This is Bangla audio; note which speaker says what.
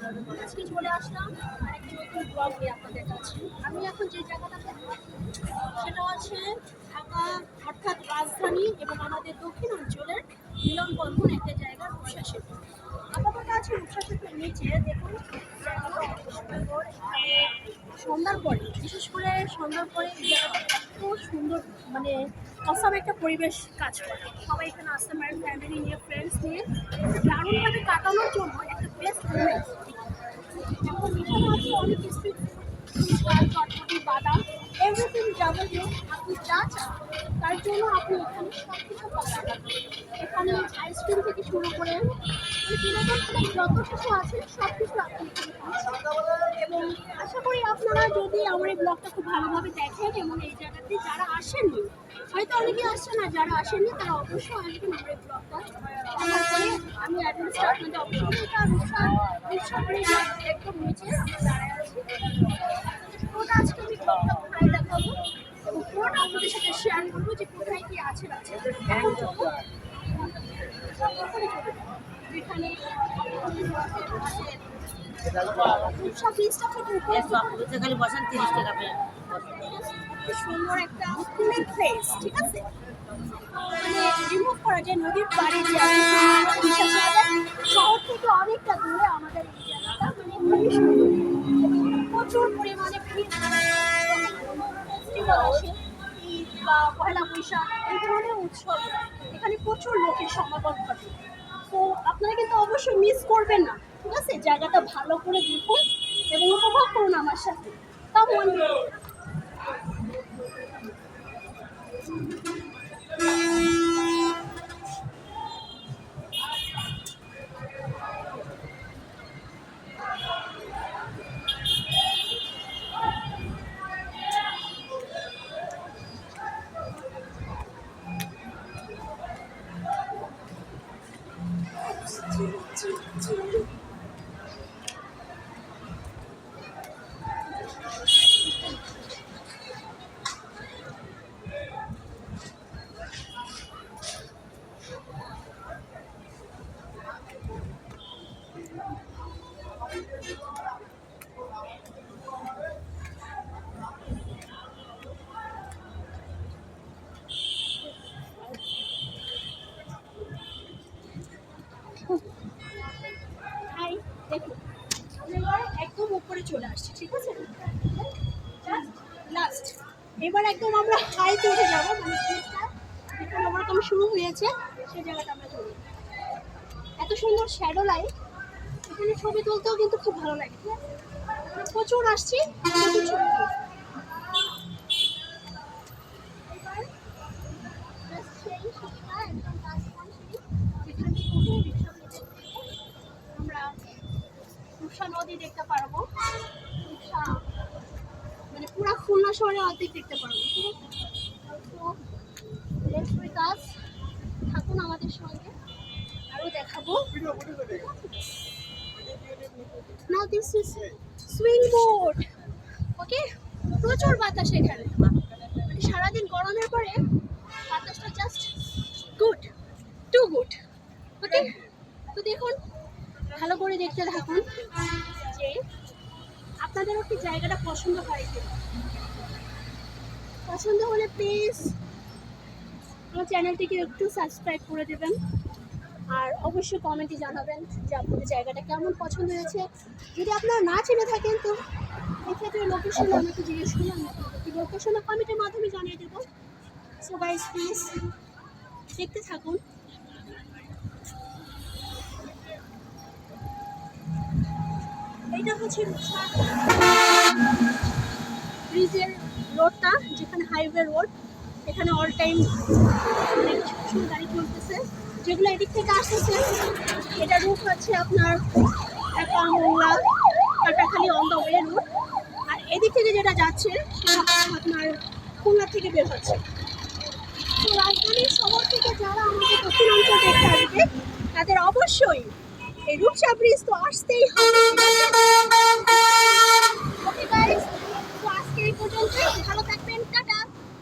Speaker 1: আজকে চলে আসলাম আরেকটা নতুন ব্লগ নিয়ে আপনাদের কাছে। আমি এখন যে জায়গাটাতে সেটা হচ্ছে ঢাকা অর্থাৎ রাজধানী এবং আমাদের দক্ষিণ অঞ্চলের মিলনবন্ধন একটা জায়গা রূপসা সেতু। আপাতত আছে রূপসা সেতুর নিচে দেখুন জায়গাটা অনেক সুন্দর। সন্ধ্যার পরে বিশেষ করে সন্ধ্যার পরে এই জায়গাটা এত সুন্দর মানে অসাম একটা পরিবেশ কাজ করে। সবাই এখানে আসতে পারেন ফ্যামিলি নিয়ে ফ্রেন্ডস নিয়ে দারুণভাবে কাটানোর জন্য একটা বেস্ট মোমেন্ট। এখন এখানে আছে অনেক স্ট্রিট ফুড চটপটি বাদাম এভরিথিং যাবতীয় আপনি যা চান তার জন্য আপনি এখানে সব কিছু পাবেন। এখানে আইসক্রিম থেকে শুরু করে বিনোদন যত কিছু আছে সব কিছু আপনি এখানে পাচ্ছেন। এবং আশা করি আপনারা যদি আমার এই ব্লগটা খুব ভালোভাবে দেখেন এবং এই জায়গাতে যারা আসেননি হয়তো অনেকে আসছে না, যারা আসেননি তারা অবশ্যই আসবেন আমার এই ব্লগটা আমার করে। আমি অ্যাড্রেসটা আপনাদের অবশ্যই এটা রূপসা ব্রিজের একদম নিচে আমি দাঁড়ায় আছি। পুরোটা আজকে আমি ব্লগটা ঘুরাই দেখাবো এবং পুরোটা আপনাদের সাথে শেয়ার করবো যে কোথায় কি আছে এখন চলবো যেখানে রূপসা ব্রিজটা থেকে উপরে
Speaker 2: বসেন 30 টাকা
Speaker 1: সুন্দর একটা কুলিং প্লেস, ঠিক আছে? মানে রিমুভ করা যায় নদীর পাড়ে যে শহর থেকে অনেকটা দূরে আমাদের এই জায়গাটা মানে খুবই সুন্দর। প্রচুর পরিমাণে ভিড় ফেস্টিভ্যাল আসে, ঈদ বা পয়লা বৈশাখ এই ধরনের উৎসব এখানে প্রচুর লোকের সমাগম ঘটে। তো আপনারা কিন্তু অবশ্যই মিস করবেন না, ঠিক আছে? জায়গাটা ভালো করে দেখুন এবং উপভোগ করুন আমার সাথে। কেমন দেখুন এবার একদম উপরে চলে আসছে, ঠিক আছে? লাস্ট এবার একদম আমরা হাইতে উঠে যাবো, মানে যেখানে ওরকম শুরু হয়েছে সেই জায়গাটা আমরা চলি। এত সুন্দর শ্যাডো লাইট, এখানে ছবি তুলতেও কিন্তু খুব ভালো লাগে। প্রচুর আসছি প্রচুর ছবি তুলছি। এবার just সেই সিঁড়িটা একদম last one সিঁড়ি, যেখান থেকে উঠে রিক্সা নিতে আমরা রূপসা নদী দেখতে পারবো। রূপসা মানে পুরা খুলনা শহরে অর্ধেক দেখতে পারবো, ঠিক আছে? তো লেটস উইথ আস, থাকুন আমাদের সঙ্গে, আরো দেখাবো। নাও দিস ইজ সুইং বোট, ওকে? প্রচুর বাতাস এখানে, মানে সারাদিন গরমের পরে বাতাসটা জাস্ট গুড, টু গুড, ওকে? তো দেখুন ভালো করে দেখতে থাকুন যে আপনাদেরও কি জায়গাটা পছন্দ হয় কিনা। পছন্দ হলে প্লিজ আমার চ্যানেলটিকে একটু সাবস্ক্রাইব করে দেবেন আর অবশ্যই কমেন্টে জানাবেন যে আপনাদের জায়গাটা কেমন পছন্দ হয়েছে। যদি আপনারা না চিনে থাকেন তো এক্ষেত্রে লোকেশন আমাকে জিজ্ঞেস করুন, লোকেশনে কমেন্টের মাধ্যমে জানিয়ে দেবো। সো গাইস প্লিজ দেখতে থাকুন। এইটা হচ্ছে রূপসা ব্রিজের রোডটা, যেখানে হাইওয়ে রোড। এখানে অল টাইম অনেক গাড়ি চলতেছে, যেগুলো এদিক থেকে আসতেছে এটা রুট হচ্ছে আপনার Dhaka Mongla Katakhali on the way route, আর এদিক থেকে যেটা যাচ্ছে সেটা আপনার খুলনা থেকে বের হচ্ছে। তো রাজধানীর শহর থেকে যারা আমাদের দক্ষিণ অঞ্চল দেখতে আসবে তাদের অবশ্যই এই রূপসা ব্রিজ তো আসতেই হবে। ওকে গাইস, তো আজকে এই পর্যন্ত, ভালো থাকবেন।